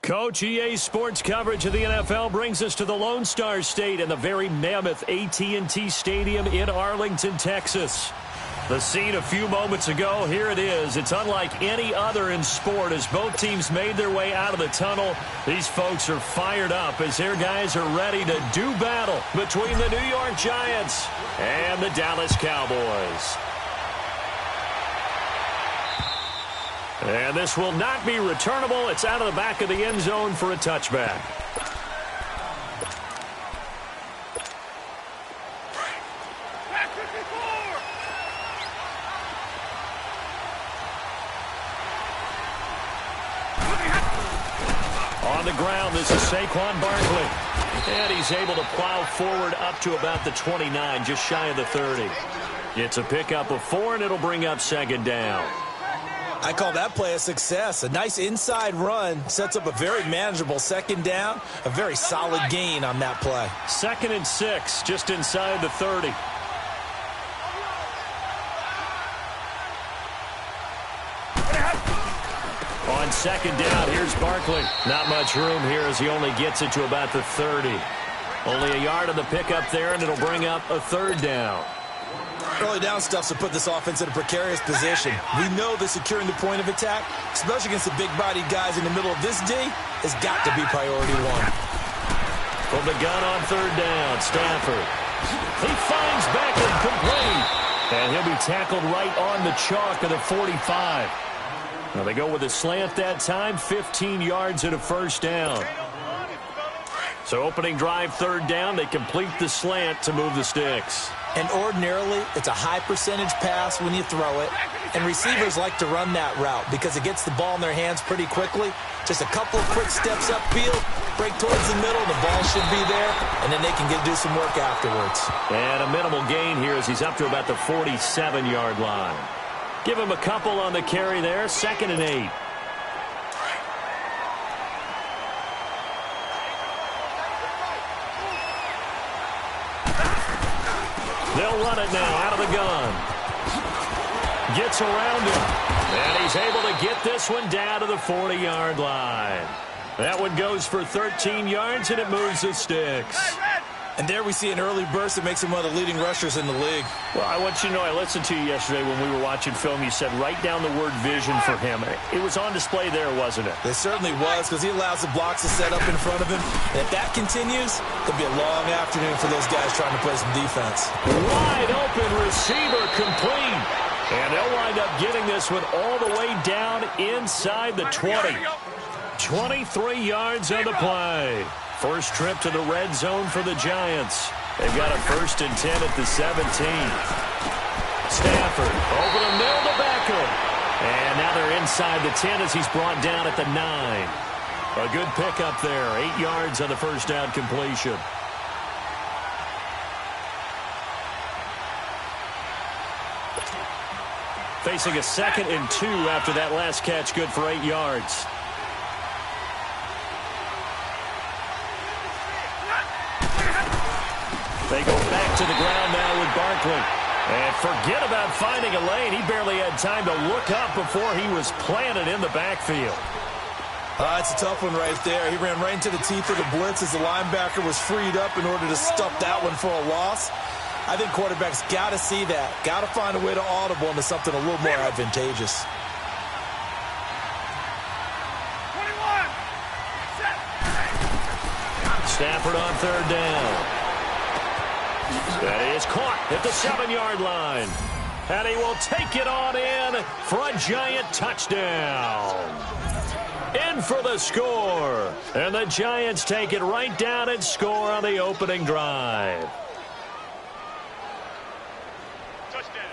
Coach, EA Sports coverage of the NFL brings us to the Lone Star State and the very mammoth AT&T Stadium in Arlington, Texas. The scene a few moments ago, here it is. It's unlike any other in sport as both teams made their way out of the tunnel. These folks are fired up as their guys are ready to do battle between the New York Giants and the Dallas Cowboys. And this will not be returnable. It's out of the back of the end zone for a touchback. On the ground, this is Saquon Barkley. And he's able to plow forward up to about the 29, just shy of the 30. It's a pickup of 4, and it'll bring up second down. I call that play a success. A nice inside run sets up a very manageable second down. A very solid gain on that play. 2nd and 6, just inside the 30. On second down, here's Barkley. Not much room here as he only gets it to about the 30. Only a yard on the pickup there, and it'll bring up a 3rd down. Early down stuff's to put this offense in a precarious position. We know that securing the point of attack, especially against the big-bodied guys in the middle of this D, has got to be priority 1. From the gun on 3rd down, Stafford. He finds Beckham complete. And he'll be tackled right on the chalk of the 45. Now they go with a slant that time, 15 yards and a 1st down. So opening drive 3rd down, they complete the slant to move the sticks. And ordinarily, it's a high percentage pass when you throw it. And receivers like to run that route because it gets the ball in their hands pretty quickly. Just a couple of quick steps upfield, break towards the middle, the ball should be there, and then they can do some work afterwards. And a minimal gain here as he's up to about the 47-yard line. Give him a couple on the carry there, 2nd and 8. They'll run it now out of the gun. Gets around him. And he's able to get this one down to the 40-yard line. That one goes for 13 yards, and it moves the sticks. And there we see an early burst that makes him one of the leading rushers in the league. Well, I want you to know, I listened to you yesterday when we were watching film. You said write down the word vision for him. It was on display there, wasn't it? It certainly was, because he allows the blocks to set up in front of him. And if that continues, it'll be a long afternoon for those guys trying to play some defense. Wide open receiver complete. And they'll wind up getting this one all the way down inside the 20. 23 yards on the play. First trip to the red zone for the Giants. They've got a 1st and 10 at the 17. Stafford over the middle to Beckham. And now they're inside the 10 as he's brought down at the 9. A good pickup there. 8 yards on the 1st down completion. Facing a 2nd and 2 after that last catch, good for 8 yards. They go back to the ground now with Barkley. And forget about finding a lane. He barely had time to look up before he was planted in the backfield. It's a tough one right there. He ran right into the teeth of the blitz as the linebacker was freed up in order to stuff that one for a loss. I think quarterbacks got to see that. Got to find a way to audible into something a little more advantageous. 21. Stafford on 3rd down. That is caught at the 7-yard line. And he will take it on in for a Giant touchdown. In for the score. And the Giants take it right down and score on the opening drive. Touchdown.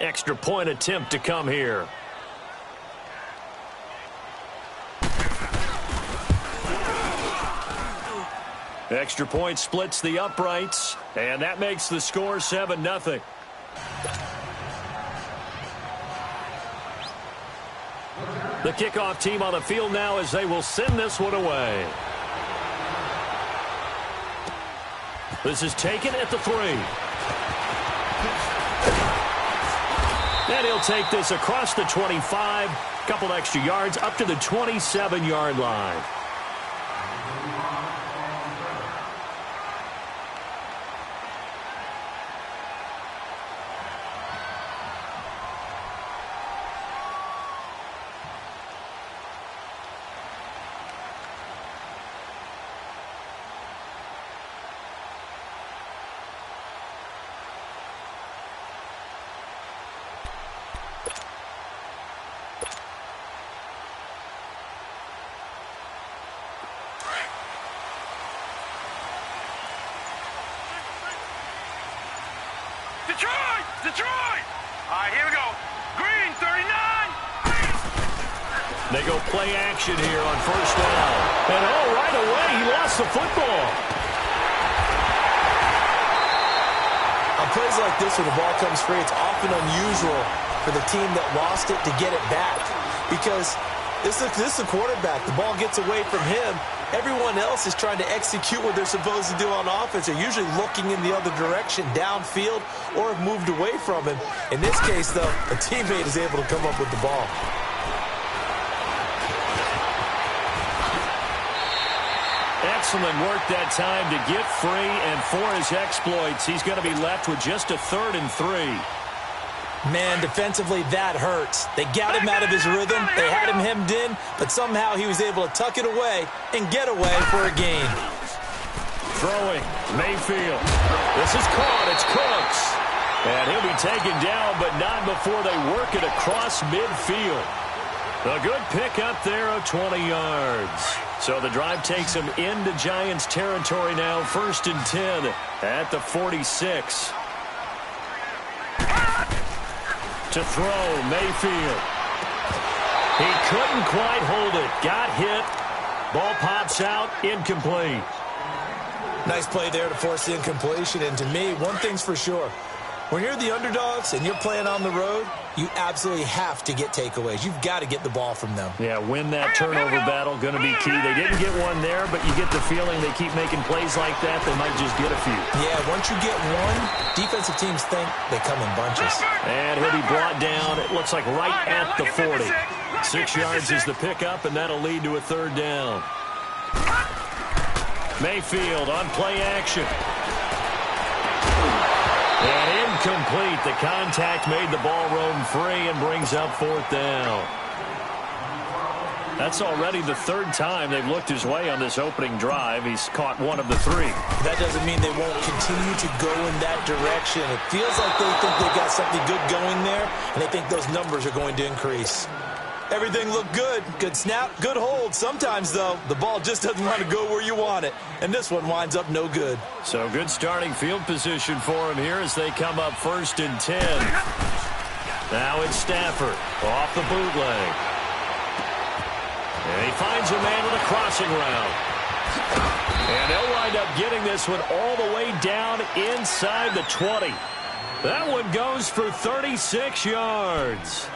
Extra point attempt to come here. Extra point splits the uprights, and that makes the score 7-0. The kickoff team on the field now as they will send this one away. This is taken at the 3. And he'll take this across the 25, a couple extra yards, up to the 27-yard line. Detroit! All right, here we go. Green, 39. They go play action here on first down. And right away, he lost the football. On plays like this where the ball comes free, it's often unusual for the team that lost it to get it back. Because this is the quarterback. The ball gets away from him. Everyone else is trying to execute what they're supposed to do on offense. They're usually looking in the other direction, downfield, or have moved away from him. In this case, though, a teammate is able to come up with the ball. Excellent work that time to get free, and for his exploits, he's going to be left with just a 3rd and 3. Man, defensively, that hurts. They got him out of his rhythm. They had him hemmed in, but somehow he was able to tuck it away and get away for a gain. Throwing, Mayfield. This is caught. It's Cooks. And he'll be taken down, but not before they work it across midfield. A good pick up there of 20 yards. So the drive takes him into Giants territory now, 1st and 10 at the 46. To throw, Mayfield. He couldn't quite hold it. Got hit. Ball pops out, incomplete. Nice play there to force the incompletion. And to me, one thing's for sure. When you're the underdogs and you're playing on the road, you absolutely have to get takeaways. You've got to get the ball from them. Yeah, win that turnover battle, going to be key. They didn't get one there, but you get the feeling they keep making plays like that, they might just get a few. Yeah, once you get one, defensive teams think they come in bunches. And he'll be brought down, it looks like right at the 40. 6 yards is the pickup, and that'll lead to a 3rd down. Mayfield on play action. And incomplete. The contact made the ball roam free and brings up 4th down. That's already the 3rd time they've looked his way on this opening drive. He's caught 1 of the 3. That doesn't mean they won't continue to go in that direction. It feels like they think they've got something good going there, and they think those numbers are going to increase. Everything looked good. Good snap, good hold. Sometimes, though, the ball just doesn't want to go where you want it. And this one winds up no good. So good starting field position for him here as they come up 1st and 10. Now it's Stafford off the bootleg. And he finds a man with a crossing route. And they'll wind up getting this one all the way down inside the 20. That one goes for 36 yards.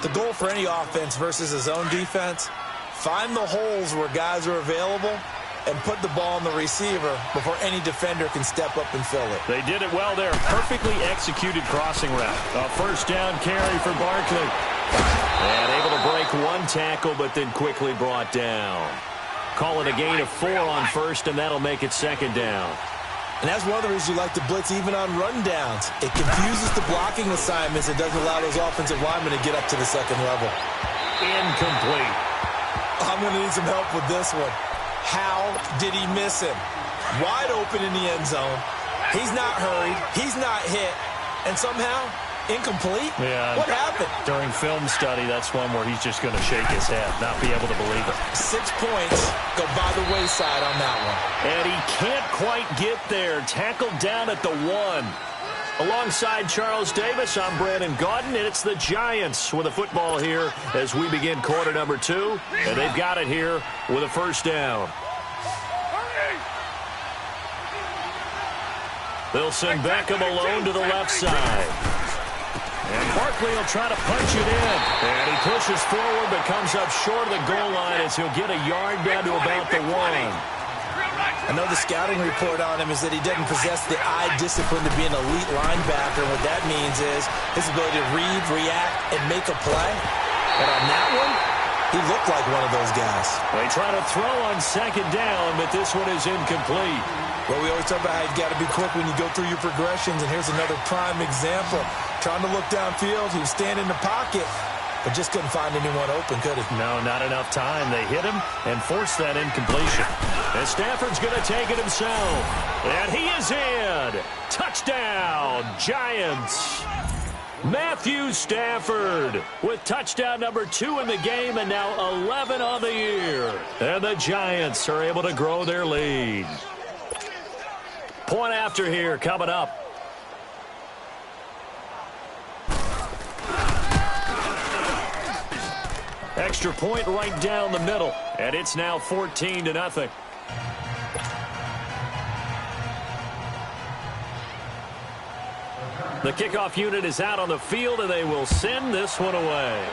The goal for any offense versus his own defense, find the holes where guys are available and put the ball on the receiver before any defender can step up and fill it. They did it well there. Perfectly executed crossing route. A 1st down carry for Barkley. And able to break 1 tackle, but then quickly brought down. Call it a gain of 4 on 1st, and that'll make it 2nd down. And that's one of the reasons you like to blitz even on rundowns. It confuses the blocking assignments. It doesn't allow those offensive linemen to get up to the 2nd level. Incomplete. I'm going to need some help with this one. How did he miss him? Wide open in the end zone. He's not hurried. He's not hit. And somehow, incomplete? Yeah. What happened? During film study, that's one where he's just going to shake his head, not be able to believe it. 6 points go by the wayside on that one. And he can't quite get there. Tackled down at the 1. Alongside Charles Davis, I'm Brandon Gaudin, and it's the Giants with a football here as we begin quarter number 2. And they've got it here with a 1st down. They'll send Beckham alone to the left side. And Barkley will try to punch it in. And he pushes forward but comes up short of the goal line as he'll get a yard down to about the 1. I know the scouting report on him is that he doesn't possess the eye discipline to be an elite linebacker. What that means is his ability to read, react, and make a play. But on that one, he looked like one of those guys. They try to throw on second down, but this one is incomplete. Well, we always talk about how you've got to be quick when you go through your progressions, and here's another prime example. Trying to look downfield, he was standing in the pocket, but just couldn't find anyone open, could he? No, not enough time. They hit him and forced that incompletion. And Stafford's going to take it himself. And he is in. Touchdown, Giants. Matthew Stafford with touchdown number 2 in the game and now 11 on the year. And the Giants are able to grow their lead. Point after here coming up. Extra point right down the middle, and it's now 14-0. The kickoff unit is out on the field, and they will send this one away.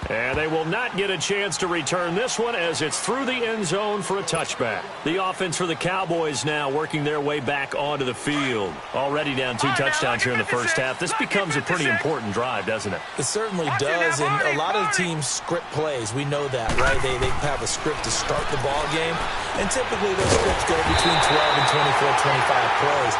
And they will not get a chance to return this one as it's through the end zone for a touchback. The offense for the Cowboys now working their way back onto the field. Already down 2 touchdowns here in the first half. This becomes a pretty important drive, doesn't it? It certainly does, and a lot of the teams script plays. We know that, right? They have a script to start the ball game, and typically those scripts go between 12 and 24, 25 plays.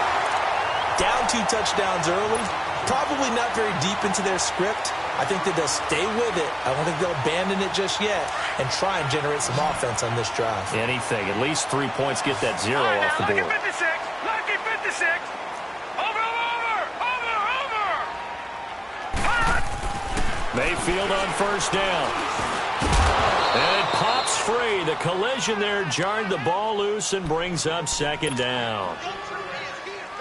Down 2 touchdowns early, probably not very deep into their script. I think that they'll stay with it. I don't think they'll abandon it just yet and try and generate some offense on this drive. Anything. At least 3 points, get that 0 off the board. Lucky 56. Lucky 56. Over. Mayfield on first down. And it pops free. The collision there jarred the ball loose and brings up second down.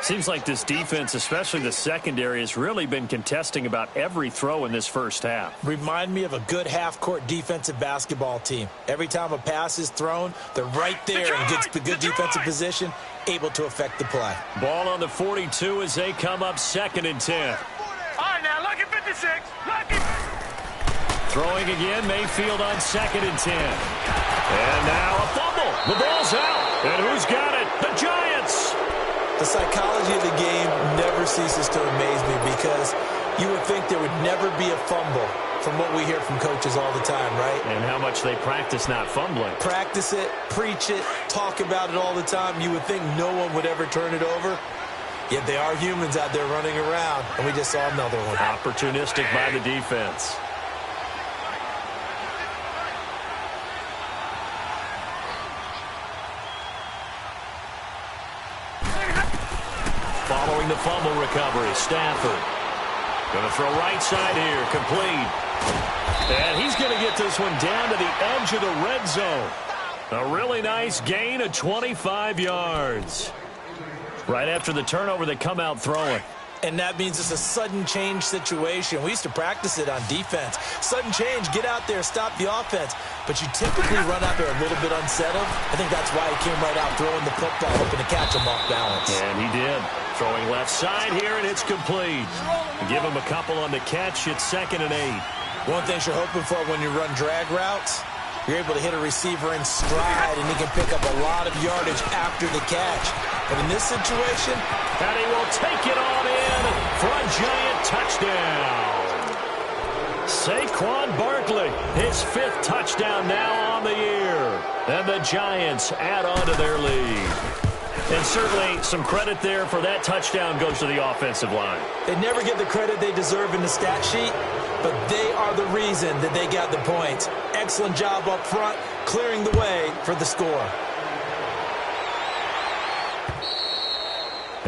Seems like this defense, especially the secondary, has really been contesting about every throw in this first half. Remind me of a good half-court defensive basketball team. Every time a pass is thrown, they're right there in good defensive position, able to affect the play. Ball on the 42 as they come up 2nd and 10. All right, now, lucky 56. Lucky. Throwing again, Mayfield on 2nd and 10. And now a fumble. The ball's out. And who's got it? The Giants. The psychology of the game never ceases to amaze me because you would think there would never be a fumble from what we hear from coaches all the time, right? And how much they practice not fumbling. Practice it, preach it, talk about it all the time. You would think no one would ever turn it over. Yet they are humans out there running around, and we just saw another one. Opportunistic by the defense. Following the fumble recovery, Stafford. Going to throw right side here, complete. And he's going to get this one down to the edge of the red zone. A really nice gain of 25 yards. Right after the turnover, they come out throwing. And that means it's a sudden change situation. We used to practice it on defense. Sudden change, get out there, stop the offense. But you typically run out there a little bit unsettled. I think that's why he came right out throwing the football, hoping to catch him off balance. And he did. Throwing left side here, and it's complete. Give him a couple on the catch. It's 2nd and 8. One thing you're hoping for when you run drag routes, you're able to hit a receiver in stride, and he can pick up a lot of yardage after the catch. But in this situation, and he will take it on in for a Giant touchdown. Saquon Barkley, his 5th touchdown now on the year. And the Giants add on to their lead. And certainly some credit there for that touchdown goes to the offensive line. They never get the credit they deserve in the stat sheet, but they are the reason that they got the points. Excellent job up front, clearing the way for the score.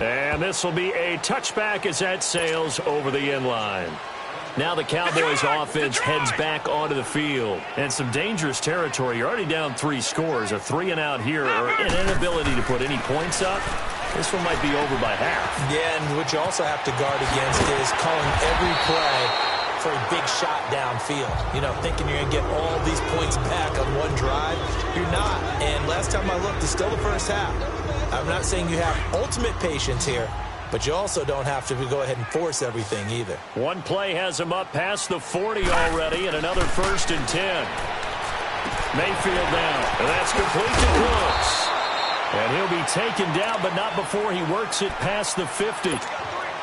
And this will be a touchback as that sails over the end line. Now the Cowboys offense heads back onto the field. And some dangerous territory. You're already down 3 scores. A 3-and-out here or an inability to put any points up. This one might be over by half. Yeah, and what you also have to guard against is calling every play for a big shot downfield. You know, thinking you're going to get all these points back on one drive. You're not. And last time I looked, it's still the first half. I'm not saying you have ultimate patience here, but you also don't have to go ahead and force everything either. One play has him up past the 40 already, and another 1st and 10. Mayfield now, and that's complete to Cooks. And he'll be taken down, but not before he works it past the 50.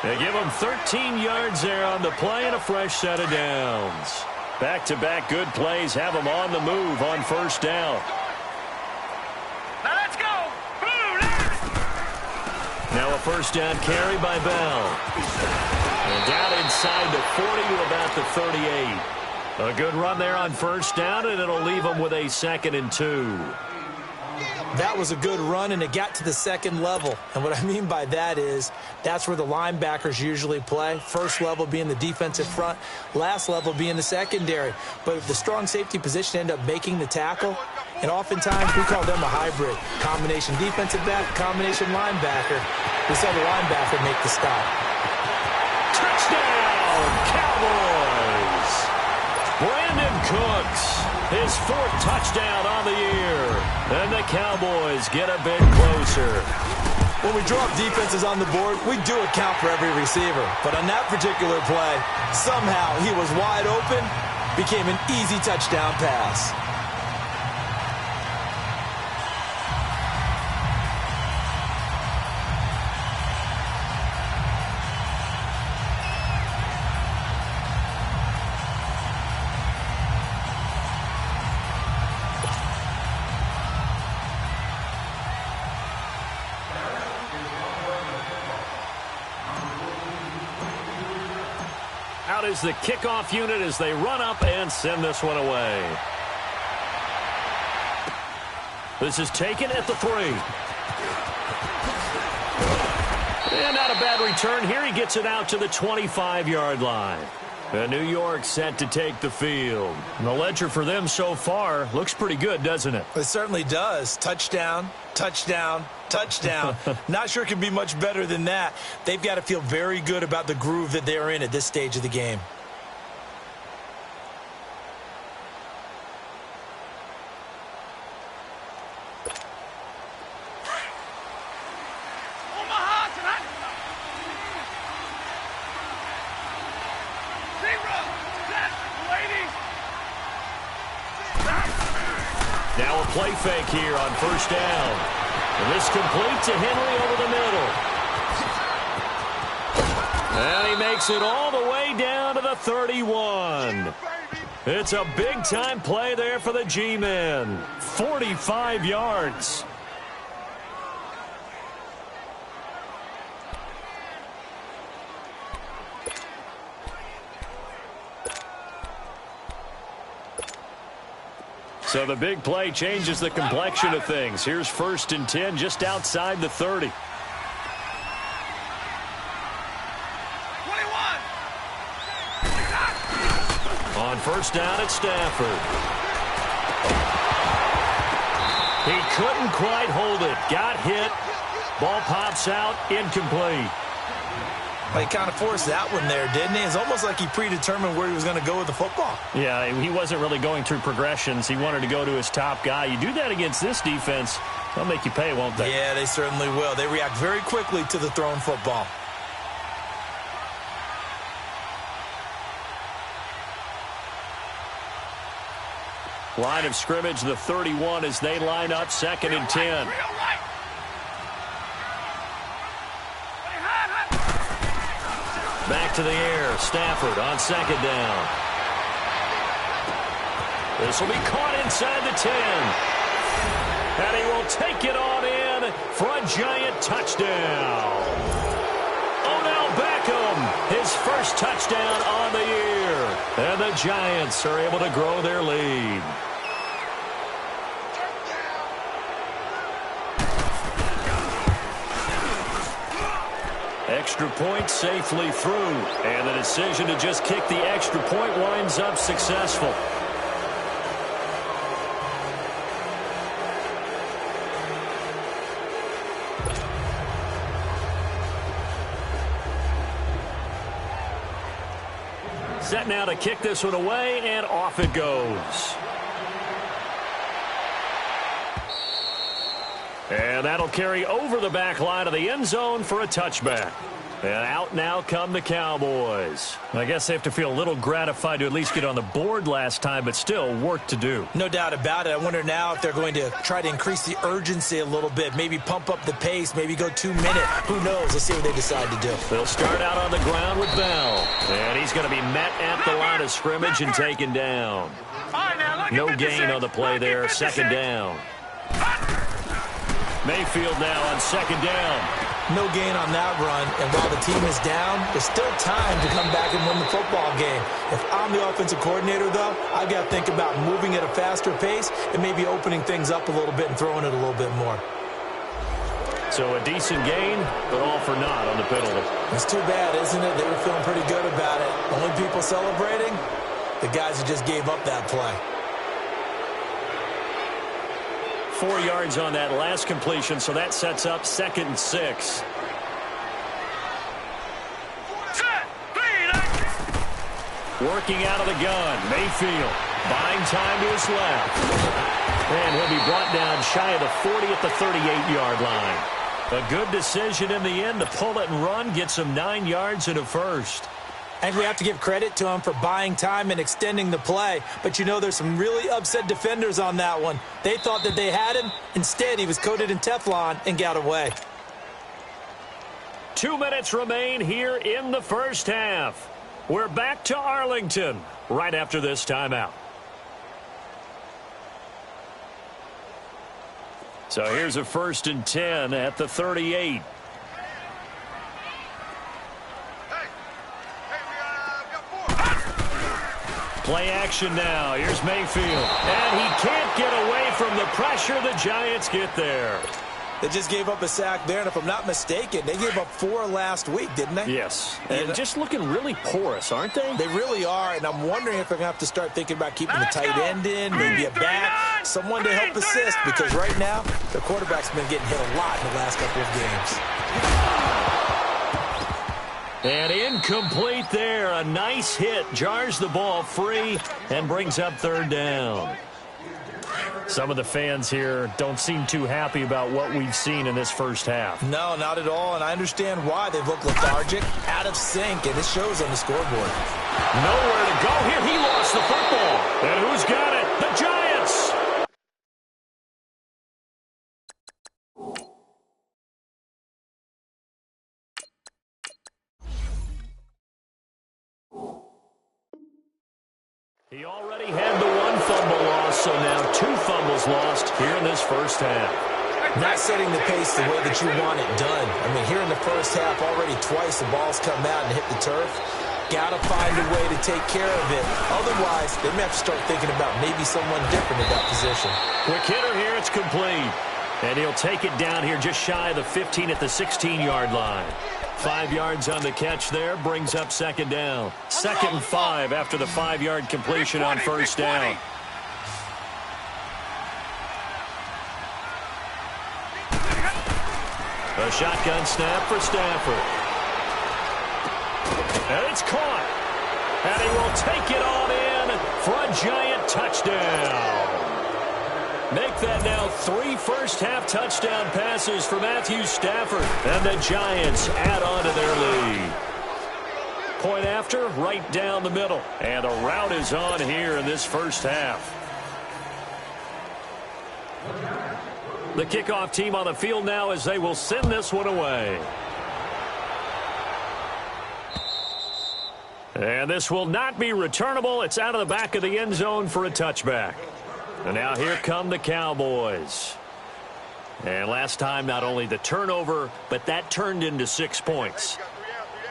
They give him 13 yards there on the play and a fresh set of downs. Back-to-back good plays have him on the move on first down. Now let's go. Now a first down carry by Bell. And down inside the 40 to about the 38. A good run there on first down, and it'll leave them with a 2nd and 2. That was a good run, and it got to the second level. And what I mean by that is that's where the linebackers usually play. First level being the defensive front, last level being the secondary. But the strong safety position ended up making the tackle, and oftentimes we call them a hybrid. Combination defensive back, combination linebacker. We saw the linebacker make the stop. Touchdown, Cowboys! Brandon Cooks, his 4th touchdown on the year. And the Cowboys get a bit closer. When we drop defenses on the board, we do account for every receiver. But on that particular play, somehow he was wide open, became an easy touchdown pass. Out is the kickoff unit as they run up and send this one away. This is taken at the 3. And not a bad return here. He gets it out to the 25-yard line. And New York set to take the field. And the ledger for them so far looks pretty good, doesn't it? It certainly does. Touchdown, touchdown, touchdown. Not sure it can be much better than that. They've got to feel very good about the groove that they're in at this stage of the game. Now a play fake here on first down. And this complete to Henry over the middle. And he makes it all the way down to the 31. It's a big-time play there for the G-men. 45 yards. So the big play changes the complexion of things. Here's 1st and 10 just outside the 30. 21. On first down at Stafford. He couldn't quite hold it. Got hit. Ball pops out. Incomplete. Well, he kind of forced that one there, didn't he? It's almost like he predetermined where he was going to go with the football. Yeah, he wasn't really going through progressions. He wanted to go to his top guy. You do that against this defense, they'll make you pay, won't they? Yeah, they certainly will. They react very quickly to the thrown football. Line of scrimmage, the 31 as they line up 2nd and 10. Back to the air. Stafford on 2nd down. This will be caught inside the 10. And he will take it on in for a giant touchdown. Odell Beckham, his first touchdown on the year. And the Giants are able to grow their lead. Extra point safely through. And the decision to just kick the extra point winds up successful. Set now to kick this one away, and off it goes. And that'll carry over the back line of the end zone for a touchback. And out now come the Cowboys. I guess they have to feel a little gratified to at least get on the board last time, but still work to do. No doubt about it. I wonder now if they're going to try to increase the urgency a little bit, maybe pump up the pace, maybe go 2 minute. Who knows? Let's see what they decide to do. They'll start out on the ground with Bell. And he's going to be met at the line of scrimmage and taken down. No gain on the play there. Second down. Mayfield now on second down. No gain on that run, and while the team is down, there's still time to come back and win the football game. If I'm the offensive coordinator, though, I've got to think about moving at a faster pace and maybe opening things up a little bit and throwing it a little bit more. So a decent gain, but all for naught on the penalty. It's too bad, isn't it? They were feeling pretty good about it. Only people celebrating, the guys who just gave up that play. 4 yards on that last completion, so that sets up 2nd and 6. Working out of the gun, Mayfield buying time to his left. And he'll be brought down shy of the 40 at the 38-yard line. A good decision in the end to pull it and run, gets him 9 yards and a first. I think we have to give credit to him for buying time and extending the play. But, you know, there's some really upset defenders on that one. They thought that they had him. Instead, he was coated in Teflon and got away. 2 minutes remain here in the first half. We're back to Arlington right after this timeout. So here's a 1st and 10 at the 38. Play action now. Here's Mayfield. And he can't get away from the pressure. The Giants get there. They just gave up a sack there, and if I'm not mistaken, they gave up 4 last week, didn't they? Yes. And just looking really porous, aren't they? They really are, and I'm wondering if they're going to have to start thinking about keeping the tight end in, maybe a back, someone to help assist, because right now, their quarterback's been getting hit a lot in the last couple of games. And incomplete there. A nice hit. Jars the ball free and brings up 3rd down. Some of the fans here don't seem too happy about what we've seen in this first half. No, not at all, and I understand why. They've looked lethargic, out of sync, and it shows on the scoreboard. Nowhere to go here. He lost the football. And who's got it? The Giants. He already had the 1 fumble loss, so now 2 fumbles lost here in this first half. Not setting the pace the way that you want it done. I mean, here in the first half, already twice the ball's come out and hit the turf. Got to find a way to take care of it. Otherwise, they may have to start thinking about maybe someone different in that position. Quick hitter here, it's complete. And he'll take it down here just shy of the 15 at the 16-yard line. 5 yards on the catch there, brings up 2nd down. 2nd and 5 after the 5-yard completion on 1st down. A shotgun snap for Stafford. And it's caught. And he will take it on in for a Giant touchdown. Make that now 3 first-half touchdown passes for Matthew Stafford. And the Giants add on to their lead. Point after, right down the middle. And the route is on here in this first half. The kickoff team on the field now as they will send this one away. And this will not be returnable. It's out of the back of the end zone for a touchback. And now here come the Cowboys. And last time, not only the turnover, but that turned into 6 points.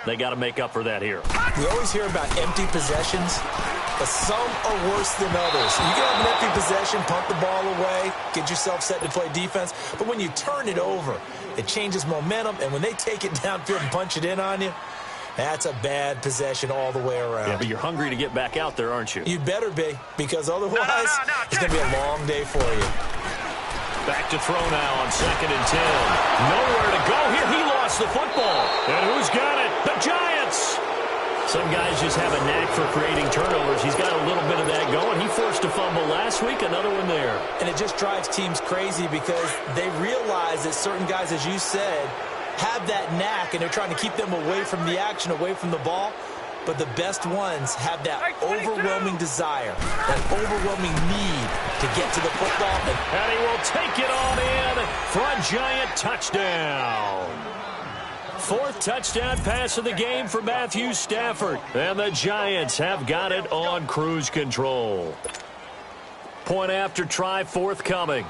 They got to make up for that here. We always hear about empty possessions, but some are worse than others. You can have an empty possession, punt the ball away, get yourself set to play defense, but when you turn it over, it changes momentum, and when they take it downfield and punch it in on you, that's a bad possession all the way around. Yeah, but you're hungry to get back out there, aren't you? You better be, because otherwise it's going to be a long day for you. Back to throw now on 2nd and 10. Nowhere to go here. He lost the football. And who's got it? The Giants. Some guys just have a knack for creating turnovers. He's got a little bit of that going. He forced a fumble last week, another one there. And it just drives teams crazy because they realize that certain guys, as you said, have that knack, and they're trying to keep them away from the action, away from the ball. But the best ones have that overwhelming desire, that overwhelming need to get to the football. And he will take it on in for a giant touchdown. Fourth touchdown pass of the game for Matthew Stafford. And the Giants have got it on cruise control. Point after try forthcoming.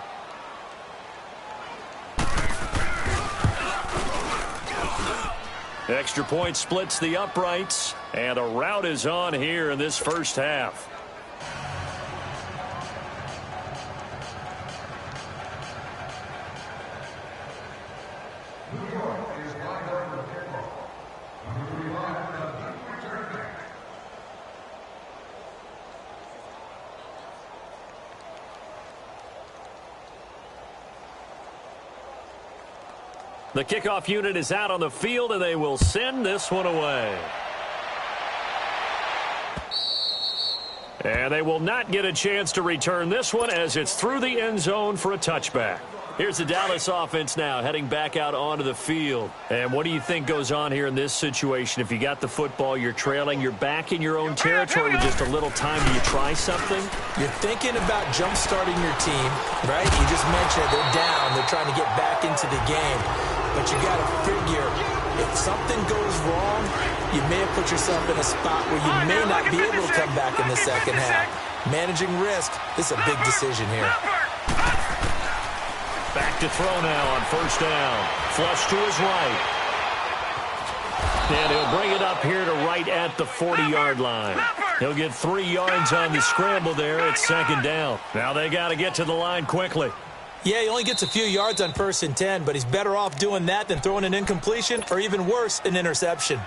Extra point splits the uprights, and a rout is on here in this first half. The kickoff unit is out on the field, and they will send this one away. And they will not get a chance to return this one as it's through the end zone for a touchback. Here's the Dallas offense now heading back out onto the field. And what do you think goes on here in this situation? If you got the football, you're trailing, you're back in your own territory with just a little time. Do you try something? You're thinking about jump-starting your team, right? You just mentioned they're down. They're trying to get back into the game. But you got to figure, if something goes wrong, you may have put yourself in a spot where you may not be able to come back in the second half. Managing risk is a big decision here. Back to throw now on first down. Flush to his right. And he'll bring it up here to right at the 40-yard line. He'll get 3 yards on the scramble there at second down. Now they got to get to the line quickly. Yeah, he only gets a few yards on 1st and 10, but he's better off doing that than throwing an incompletion or even worse, an interception.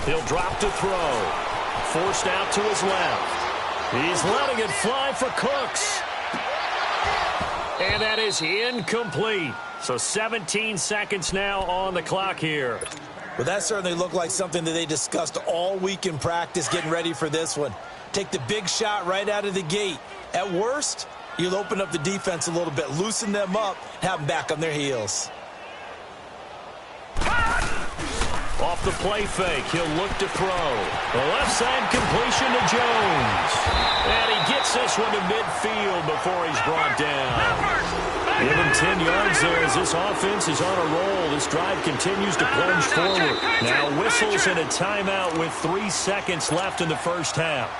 He'll drop to throw. Forced out to his left. He's letting it fly for Cooks. And that is incomplete. So 17 seconds now on the clock here. Well, that certainly looked like something that they discussed all week in practice getting ready for this one. Take the big shot right out of the gate. At worst, you'll open up the defense a little bit, loosen them up, have them back on their heels. Off the play fake, he'll look to throw. The left side completion to Jones. And he gets this one to midfield before he's brought down. Give him 10 yards there as this offense is on a roll. This drive continues to plunge forward. Now whistles and a timeout with 3 seconds left in the first half.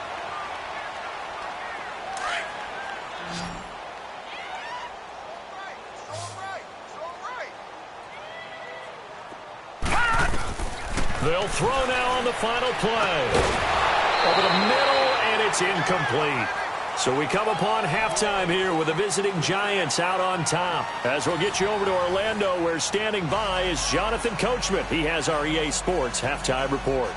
They'll throw now on the final play. Over the middle, and it's incomplete. So we come upon halftime here with the visiting Giants out on top. As we'll get you over to Orlando, where standing by is Jonathan Coachman. He has our EA Sports halftime report.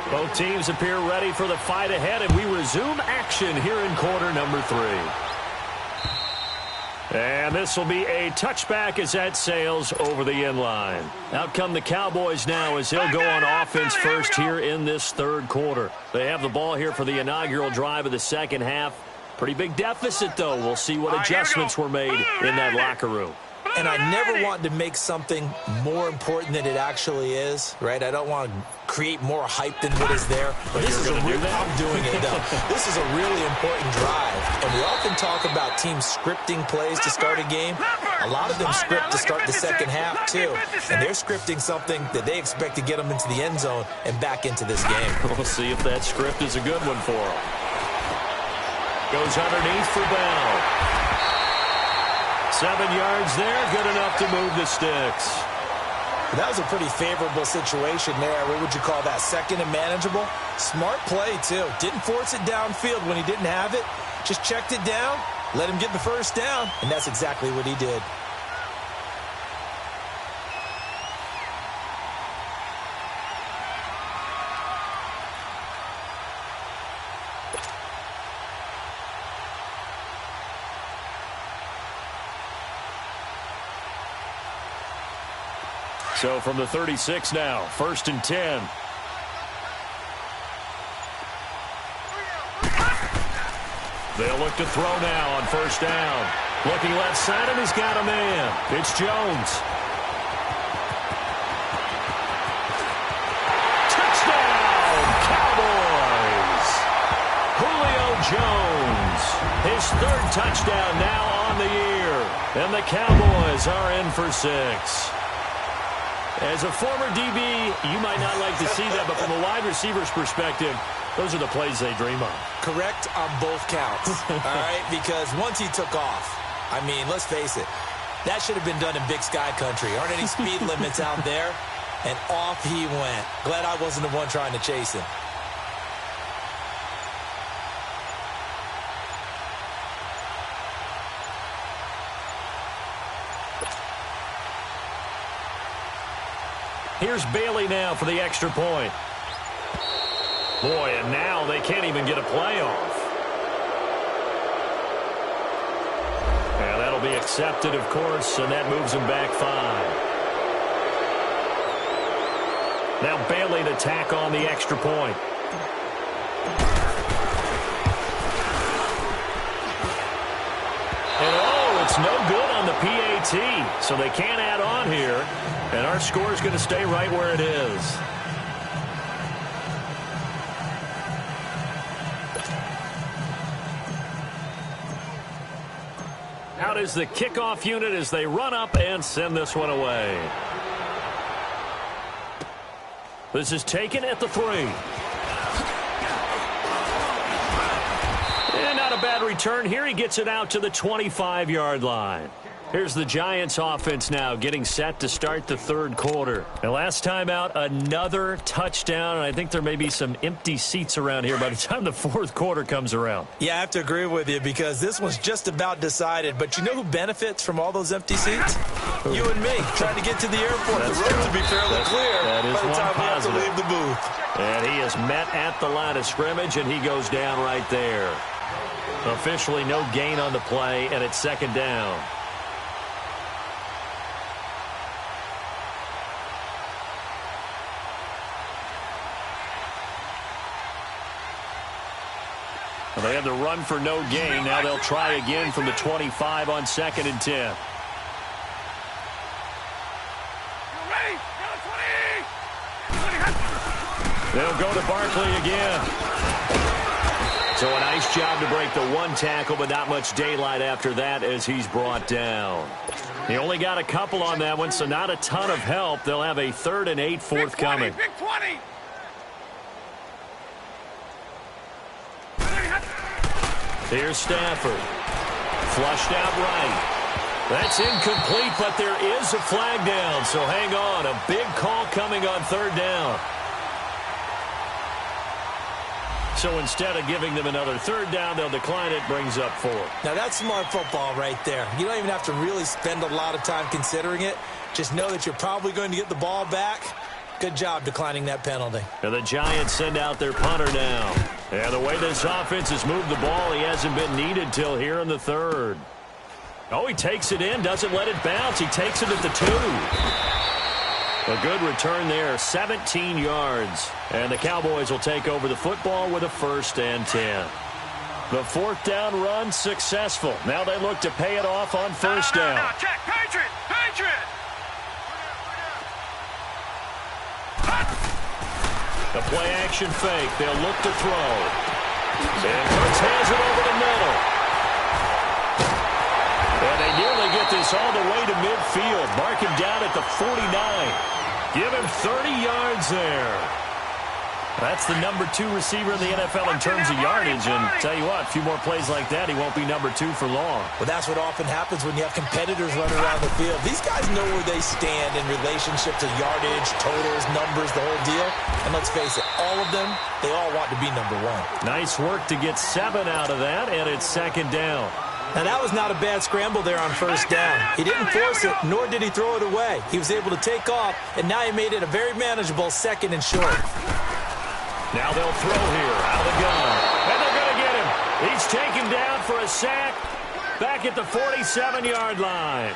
Both teams appear ready for the fight ahead, and we resume action here in quarter number 3. And this will be a touchback as that sails over the end line. Out come the Cowboys now as they'll go on offense first here in this third quarter. They have the ball here for the inaugural drive of the second half. Pretty big deficit, though. We'll see what adjustments were made in that locker room. And I never want to make something more important than it actually is, right? I don't want to create more hype than what is there. But this is I'm doing it, though. This is a really important drive. And we often talk about teams scripting plays to start a game. A lot of them script to start the second half, too. And they're scripting something that they expect to get them into the end zone and back into this game. We'll see if that script is a good one for them. Goes underneath for Bell. 7 yards there, good enough to move the sticks. That was a pretty favorable situation there. What would you call that? Second and manageable? Smart play, too. Didn't force it downfield when he didn't have it. Just checked it down, let him get the first down, and that's exactly what he did. So from the 36 now, 1st and 10. They'll look to throw now on 1st down. Looking left side, and he's got a man. It's Jones. Touchdown, Cowboys! Julio Jones, his 3rd touchdown now on the year. And the Cowboys are in for 6. As a former DB, you might not like to see that, but from a wide receiver's perspective, those are the plays they dream of. Correct on both counts, all right? Because once he took off, I mean, let's face it, that should have been done in Big Sky country. Aren't any speed limits out there? And off he went. Glad I wasn't the one trying to chase him. Here's Bailey now for the extra point. Boy, and now they can't even get a play off. And that'll be accepted, of course, and that moves him back 5. Now Bailey to tack on the extra point. And oh, it's no good on the PAT, so they can't add on here. And our score is going to stay right where it is. Out is the kickoff unit as they run up and send this one away. This is taken at the 3. And not a bad return here. He gets it out to the 25-yard line. Here's the Giants offense now getting set to start the 3rd quarter. And last time out, another touchdown. And I think there may be some empty seats around here by the time the 4th quarter comes around. Yeah, I have to agree with you because this one's just about decided. But you know who benefits from all those empty seats? You and me, trying to get to the airport. That's the roads will be fairly clear that is by the time we have to positive. leave the booth. And he is met at the line of scrimmage, and he goes down right there. Officially no gain on the play, and it's 2nd down. They had the run for no gain. Now they'll try again from the 25 on 2nd and 10. They'll go to Barkley again. So a nice job to break the 1 tackle, but not much daylight after that as he's brought down. He only got a couple on that one, so not a ton of help. They'll have a 3rd and 8 forthcoming. Big 20. Here's Stafford. Flushed out right. That's incomplete, but there is a flag down, so hang on. A big call coming on 3rd down. So instead of giving them another 3rd down, they'll decline it, brings up 4. Now, that's smart football right there. You don't even have to really spend a lot of time considering it. Just know that you're probably going to get the ball back. Good job declining that penalty. And the Giants send out their punter now. And the way this offense has moved the ball, he hasn't been needed till here in the 3rd. Oh, he takes it in, doesn't let it bounce. He takes it at the 2. A good return there, 17 yards. And the Cowboys will take over the football with a 1st and 10. The 4th down run successful. Now they look to pay it off on 1st down. Now, check. Patriot. The play action fake. They'll look to throw. And Hurts has it over the middle. And they nearly get this all the way to midfield. Mark him down at the 49. Give him 30 yards there. That's the number 2 receiver in the NFL in terms of yardage. And tell you what, a few more plays like that, he won't be number 2 for long. Well, that's what often happens when you have competitors running around the field. These guys know where they stand in relationship to yardage, totals, numbers, the whole deal. And let's face it, all of them, they all want to be number 1. Nice work to get 7 out of that, and it's 2nd down. Now, that was not a bad scramble there on 1st down. He didn't force it, nor did he throw it away. He was able to take off, and now he made it a very manageable 2nd and short. Now they'll throw here, out of the gun. And they're going to get him. He's taken down for a sack back at the 47-yard line.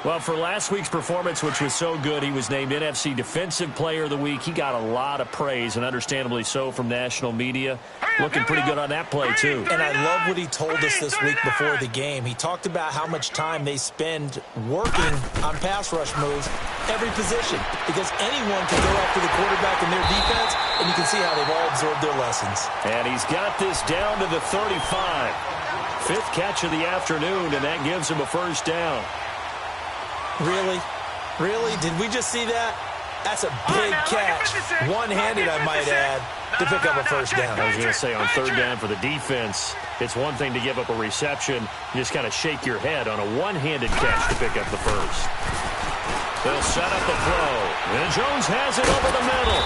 Well, for last week's performance, which was so good, he was named NFC Defensive Player of the Week. He got a lot of praise, and understandably so, from national media. Looking pretty good on that play, too. And I love what he told us this week before the game. He talked about how much time they spend working on pass rush moves, every position, because anyone can go after the quarterback in their defense, and you can see how they've all absorbed their lessons. And he's got this down to the 35. Fifth catch of the afternoon, and that gives him a first down. Really? Really? Did we just see that? That's a big catch. One-handed, I might add, to pick up a first down. I was going to say, on third down for the defense, it's one thing to give up a reception. You just kind of shake your head on a one-handed catch to pick up the first. They'll set up the throw. And Jones has it over the middle.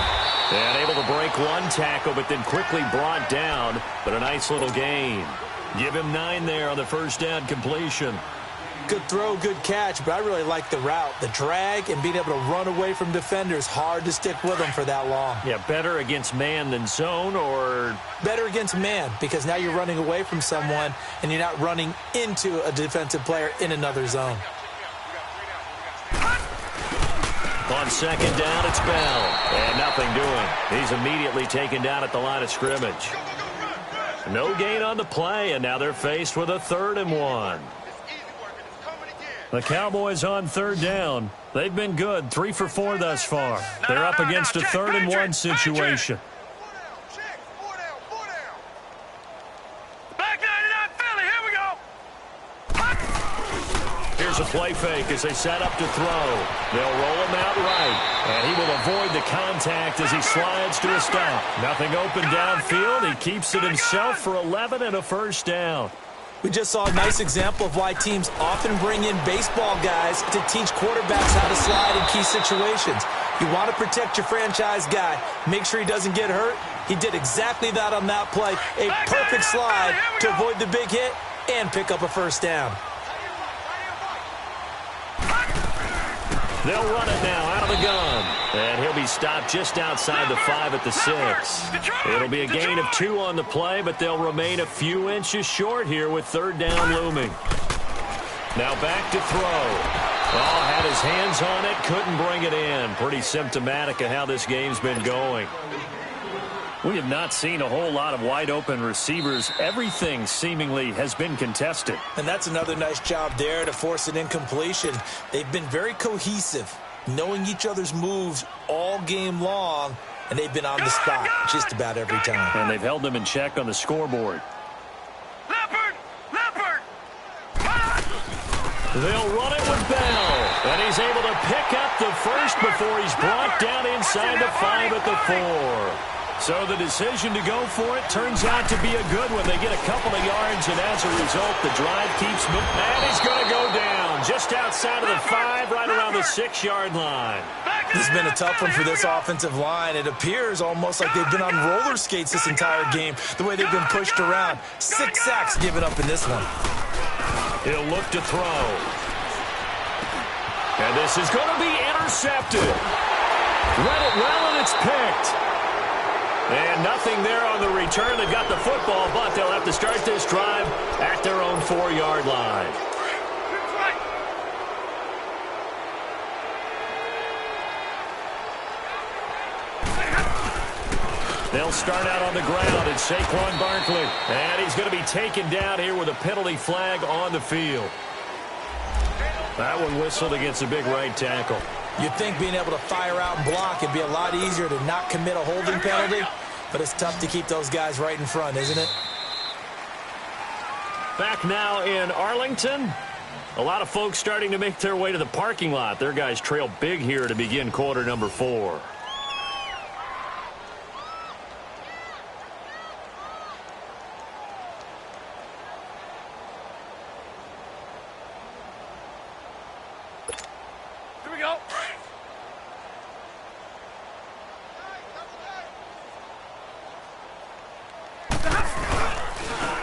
And able to break one tackle, but then quickly brought down. But a nice little gain. Give him 9 there on the first down completion. Good throw, good catch, but I really like the route. The drag and being able to run away from defenders, hard to stick with them for that long. Yeah, better against man than zone, or? Better against man, because now you're running away from someone and you're not running into a defensive player in another zone. On second down, it's Bell. And nothing doing. He's immediately taken down at the line of scrimmage. No gain on the play, and now they're faced with a 3rd and 1. The Cowboys on third down. They've been good, 3 for 4 thus far. They're up against a 3rd and 1 situation. Back 99 Philly, here we go. Here's a play fake as they set up to throw. They'll roll him out right, and he will avoid the contact as he slides to a stop. Nothing open downfield. He keeps it himself for 11 and a first down. We just saw a nice example of why teams often bring in baseball guys to teach quarterbacks how to slide in key situations. You want to protect your franchise guy. Make sure he doesn't get hurt. He did exactly that on that play. A perfect slide to avoid the big hit and pick up a first down. They'll run it now out of the gun. And he'll be stopped just outside the 5 at the 6. It'll be a gain of 2 on the play, but they'll remain a few inches short here with third down looming. Now back to throw. Oh, had his hands on it, couldn't bring it in. Pretty symptomatic of how this game's been going. We have not seen a whole lot of wide-open receivers. Everything seemingly has been contested. And that's another nice job there to force an incompletion. They've been very cohesive, knowing each other's moves all game long, and they've been on the spot just about every time. And they've held them in check on the scoreboard. Leopard! Leopard! They'll run it with Bell, and he's able to pick up the first before he's brought down inside the 5 at the 4. So the decision to go for it turns out to be a good one. They get a couple of yards, and as a result, the drive keeps moving. And he's going to go down just outside of the 5, right around the 6-yard line. This has been a tough one for this offensive line. It appears almost like they've been on roller skates this entire game, the way they've been pushed around. 6 sacks given up in this one. He'll look to throw. And this is going to be intercepted. Read it well, and it's picked. And nothing there on the return. They've got the football, but they'll have to start this drive at their own 4-yard line. They'll start out on the ground. It's Saquon Barkley. And he's going to be taken down here with a penalty flag on the field. That one whistled against a big right tackle. You'd think being able to fire out and block would be a lot easier to not commit a holding penalty, but it's tough to keep those guys right in front, isn't it? Back now in Arlington. A lot of folks starting to make their way to the parking lot. Their guys trail big here to begin quarter number 4. Here we go.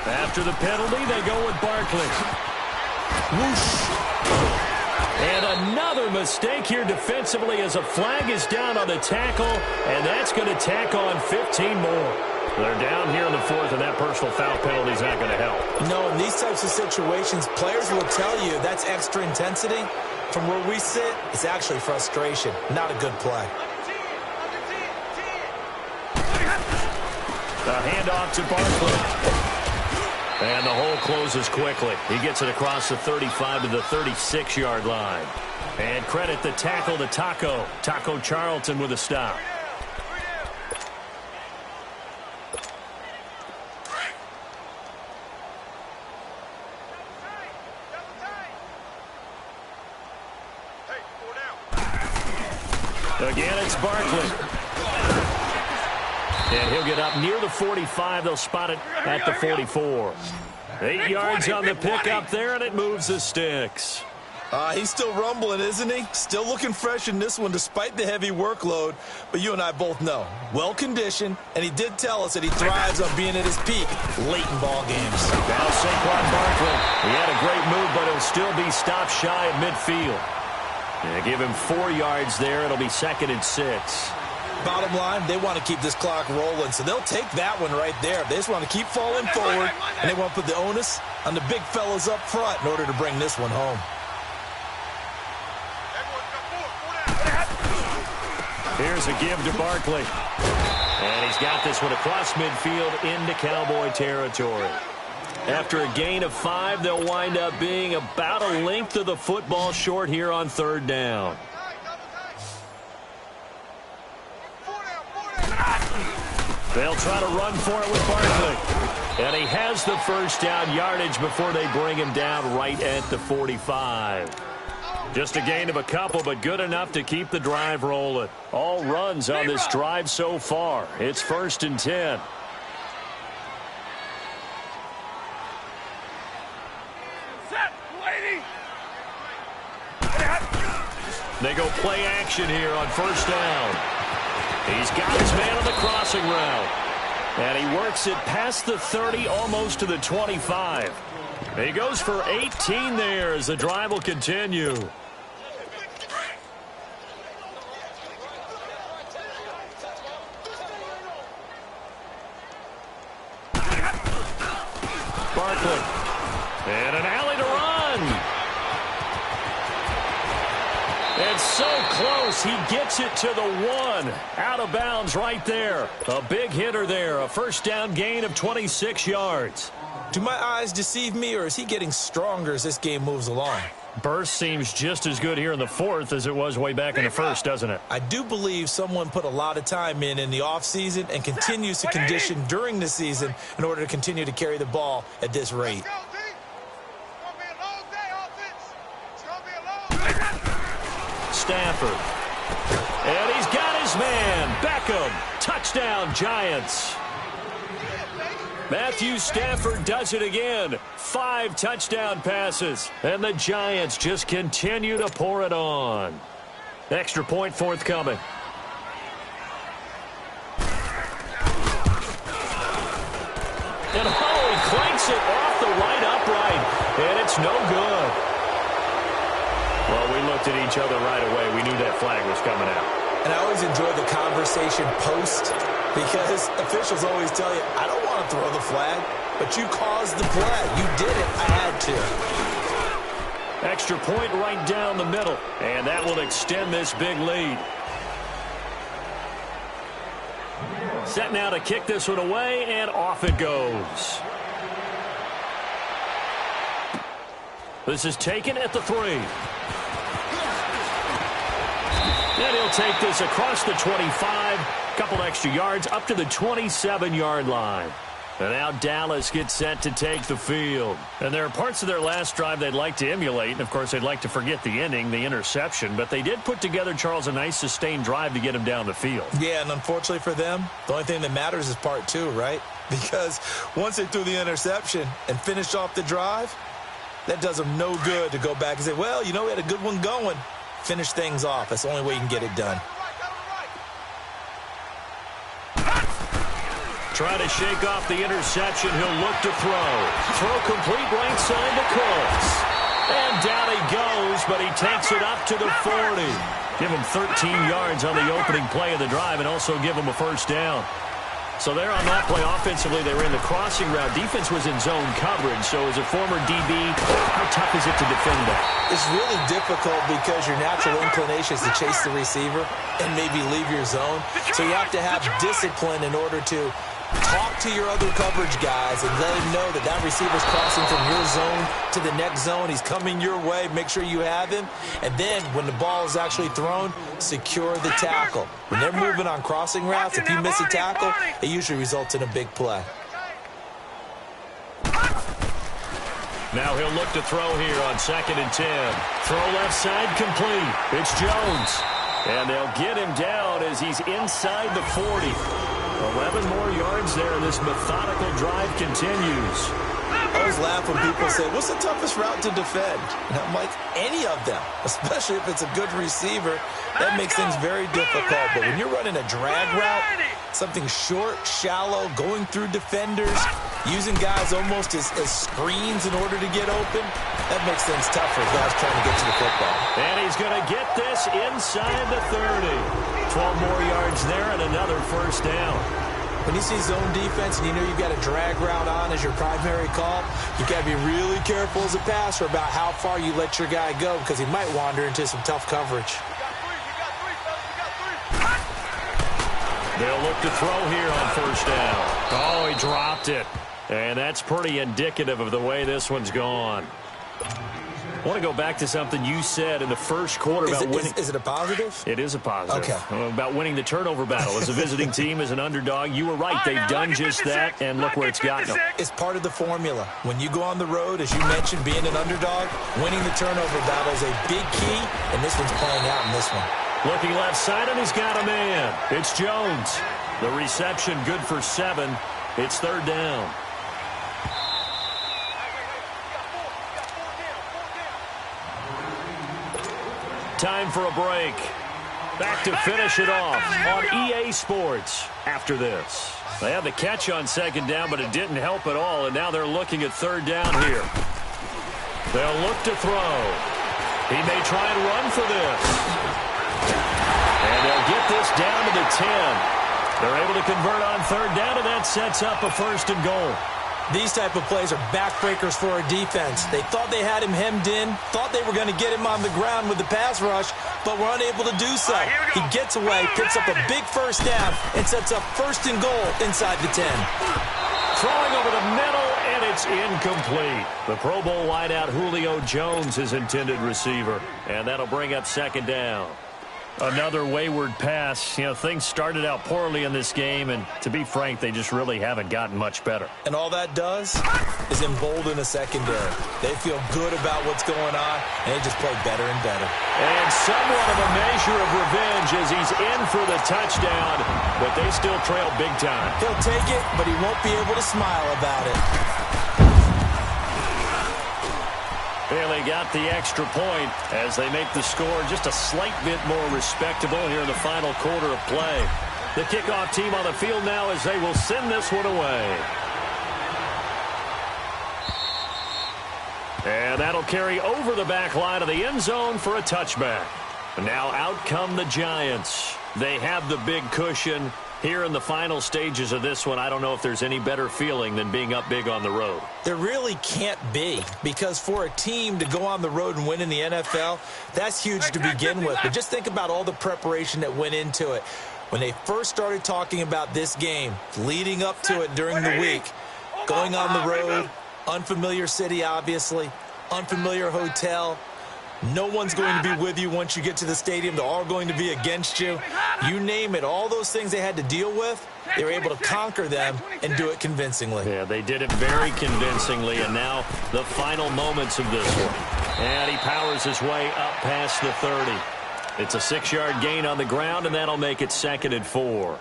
After the penalty, they go with Barkley. Whoosh. And another mistake here defensively as a flag is down on the tackle, and that's going to tack on 15 more. They're down here in the 4th, and that personal foul penalty is not going to help. No, in these types of situations, players will tell you that's extra intensity, From where we sit, it's actually frustration, not a good play. The handoff to Barkley. And the hole closes quickly. He gets it across the 35 to the 36-yard line. And credit the tackle to Taco. Taco Charlton with a stop. Again, it's Barkley. And he'll get up near the 45. They'll spot it at the 44. 8 yards on the pickup there, and it moves the sticks. He's still rumbling, isn't he? Still looking fresh in this one despite the heavy workload. But you and I both know, well-conditioned, and he did tell us that he thrives on being at his peak late in ball games. Now Saquon Barkley. He had a great move, but he'll still be stopped shy at midfield. And give him 4 yards there. It'll be 2nd and 6. Bottom line, they want to keep this clock rolling, so they'll take that one right there. They just want to keep falling forward, and they want to put the onus on the big fellas up front in order to bring this one home. Here's a give to Barkley. And he's got this one across midfield into Cowboy territory. After a gain of 5, they'll wind up being about a length of the football short here on 3rd down. They'll try to run for it with Barkley. And he has the first down yardage before they bring him down right at the 45. Just a gain of a couple, but good enough to keep the drive rolling. All runs on this drive so far. It's 1st and 10. They go play action here on 1st down. He's got his man on the crossing route. And he works it past the 30, almost to the 25. He goes for 18 there as the drive will continue. Barkley. And an alley to run. And so close, he gets it to the 1. Out of bounds right there. A big hitter there. A 1st down gain of 26 yards. Do my eyes deceive me, or is he getting stronger as this game moves along? Burst seems just as good here in the 4th as it was way back in the 1st, doesn't it? I do believe someone put a lot of time in the offseason and continues to condition during the season in order to continue to carry the ball at this rate. Stafford. And he's got his man. Beckham. Touchdown, Giants. Matthew Stafford does it again. 5 touchdown passes. And the Giants just continue to pour it on. Extra point forthcoming. And he clanks it off the right upright. And it's no good. Well, we looked at each other right away. We knew that flag was coming out. And I always enjoy the conversation post because officials always tell you, I don't want to throw the flag, but you caused the play. You did it. I had to. Extra point right down the middle. And that will extend this big lead. Set now to kick this one away, and off it goes. This is taken at the 3. And he'll take this across the 25. Couple extra yards up to the 27-yard line. And now Dallas gets set to take the field. And there are parts of their last drive they'd like to emulate. And, of course, they'd like to forget the ending, the interception. But they did put together, Charles, a nice sustained drive to get him down the field. Yeah, and unfortunately for them, the only thing that matters is part 2, right? Because once they threw the interception and finished off the drive, that does them no good to go back and say, well, you know, we had a good one going. Finish things off. That's the only way you can get it done. Try to shake off the interception. He'll look to throw. Throw complete right side to Cooks. And down he goes, but he takes it up to the 40. Give him 13 yards on the opening play of the drive and also give him a first down. So there on that play, offensively, they were in the crossing route. Defense was in zone coverage. So as a former DB, how tough is it to defend that? It's really difficult because your natural inclination is to chase the receiver and maybe leave your zone. So you have to have discipline in order to talk to your other coverage guys and let him know that that receiver's crossing from your zone to the next zone. He's coming your way. Make sure you have him. And then when the ball is actually thrown, secure the tackle. When they're moving on crossing routes, if you miss a tackle, it usually results in a big play. Now he'll look to throw here on 2nd and 10. Throw left side complete. It's Jones. And they'll get him down as he's inside the 40. 11 more yards there, and this methodical drive continues. I always laugh when people say, what's the toughest route to defend? And I'm like, any of them, especially if it's a good receiver. That makes things very difficult. But when you're running a drag route, something short, shallow, going through defenders, using guys almost as screens in order to get open, that makes things tougher. Guys trying to get to the football. And he's going to get this inside the 30. 12 more yards there and another first down. When you see zone defense and you know you've got a drag route on as your primary call, you've got to be really careful as a passer about how far you let your guy go because he might wander into some tough coverage. They'll look to throw here on first down. Oh, he dropped it. And that's pretty indicative of the way this one's gone. I want to go back to something you said in the first quarter about winning. Is it a positive? It is a positive. Okay. About winning the turnover battle. As a visiting team, as an underdog, you were right. They've done just that, and look where it's gotten them. It's part of the formula. When you go on the road, as you mentioned, being an underdog, winning the turnover battle is a big key, and this one's playing out in this one. Looking left side, and he's got a man. It's Jones. The reception good for 7. It's 3rd down. Time for a break. Back to finish it off on EA Sports after this. They had the catch on 2nd down, but it didn't help at all, and now they're looking at 3rd down here. They'll look to throw. He may try and run for this. And they'll get this down to the 10. They're able to convert on 3rd down, and that sets up a 1st and goal. These type of plays are backbreakers for a defense. They thought they had him hemmed in, thought they were going to get him on the ground with the pass rush, but were unable to do so. He gets away, picks up a big 1st down, and sets up 1st and goal inside the 10. Throwing over the middle, and it's incomplete. The Pro Bowl wideout Julio Jones, his intended receiver, and that'll bring up 2nd down. Another wayward pass. You know, things started out poorly in this game, and to be frank, they just really haven't gotten much better. And all that does is embolden a secondary. They feel good about what's going on, and they just play better and better. And somewhat of a measure of revenge as he's in for the touchdown, but they still trail big time. He'll take it, but he won't be able to smile about it. And they got the extra point as they make the score just a slight bit more respectable here in the final quarter of play. The kickoff team on the field now as they will send this one away. And that'll carry over the back line of the end zone for a touchback. And now out come the Giants. They have the big cushion. Here in the final stages of this one, I don't know if there's any better feeling than being up big on the road. There really can't be, because for a team to go on the road and win in the NFL, that's huge to begin with. But just think about all the preparation that went into it. When they first started talking about this game, leading up to it during the week, going on the road, unfamiliar city, obviously, unfamiliar hotel. No one's going to be with you once you get to the stadium. They're all going to be against you. You name it, all those things they had to deal with, they were able to conquer them and do it convincingly. Yeah, they did it very convincingly, and now the final moments of this one. And he powers his way up past the 30. It's a 6-yard gain on the ground, and that'll make it 2nd and 4.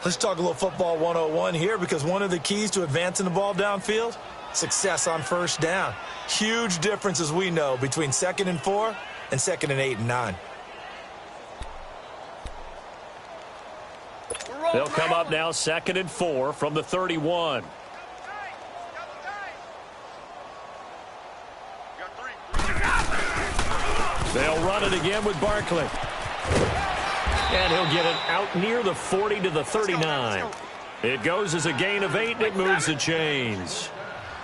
Let's talk a little football 101 here, because one of the keys to advancing the ball downfield, success on 1st down. Huge difference, as we know, between 2nd and 4 and 2nd and 8 and 9. They'll come up now 2nd and 4 from the 31. They'll run it again with Barkley. And he'll get it out near the 40 to the 39. It goes as a gain of 8, and it moves the chains.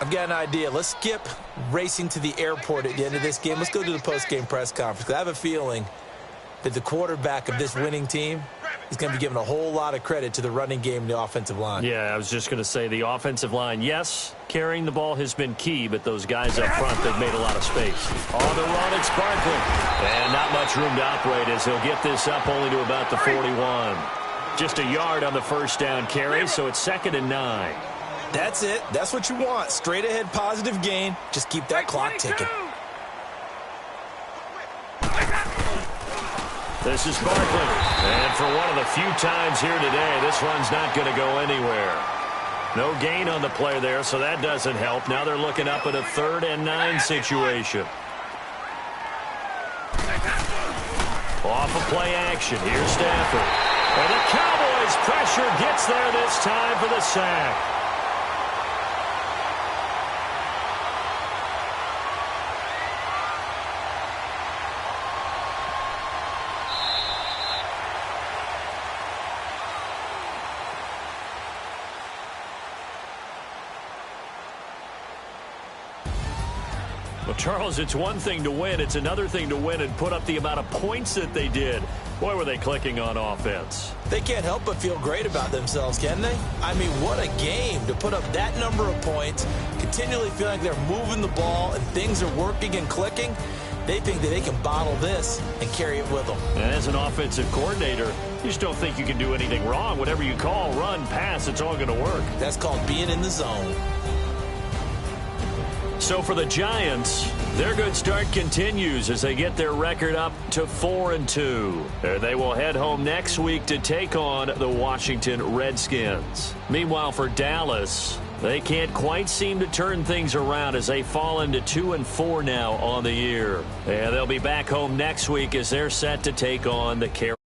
I've got an idea. Let's skip racing to the airport at the end of this game. Let's go to the post-game press conference. I have a feeling that the quarterback of this winning team is going to be given a whole lot of credit to the running game and the offensive line. Yeah, I was just going to say the offensive line, yes, carrying the ball has been key, but those guys up front, they've made a lot of space. On the run, it's Barkley. And not much room to operate as he'll get this up only to about the 41. Just a yard on the first down carry, so it's 2nd and 9. That's it. That's what you want. Straight ahead positive gain. Just keep that clock ticking. This is Barkley. And for one of the few times here today, this run's not going to go anywhere. No gain on the play there, so that doesn't help. Now they're looking up at a 3rd and 9 situation. Off of play action. Here's Stafford. And the Cowboys' pressure gets there this time for the sack. Well, Charles, it's one thing to win. It's another thing to win and put up the amount of points that they did. Boy, were they clicking on offense. They can't help but feel great about themselves, can they? I mean, what a game to put up that number of points, continually feel like they're moving the ball and things are working and clicking. They think that they can bottle this and carry it with them. And as an offensive coordinator, you just don't think you can do anything wrong. Whatever you call, run, pass, it's all going to work. That's called being in the zone. So for the Giants, their good start continues as they get their record up to 4-2. They will head home next week to take on the Washington Redskins. Meanwhile, for Dallas, they can't quite seem to turn things around as they fall into 2-4 now on the year. And they'll be back home next week as they're set to take on the Carolina.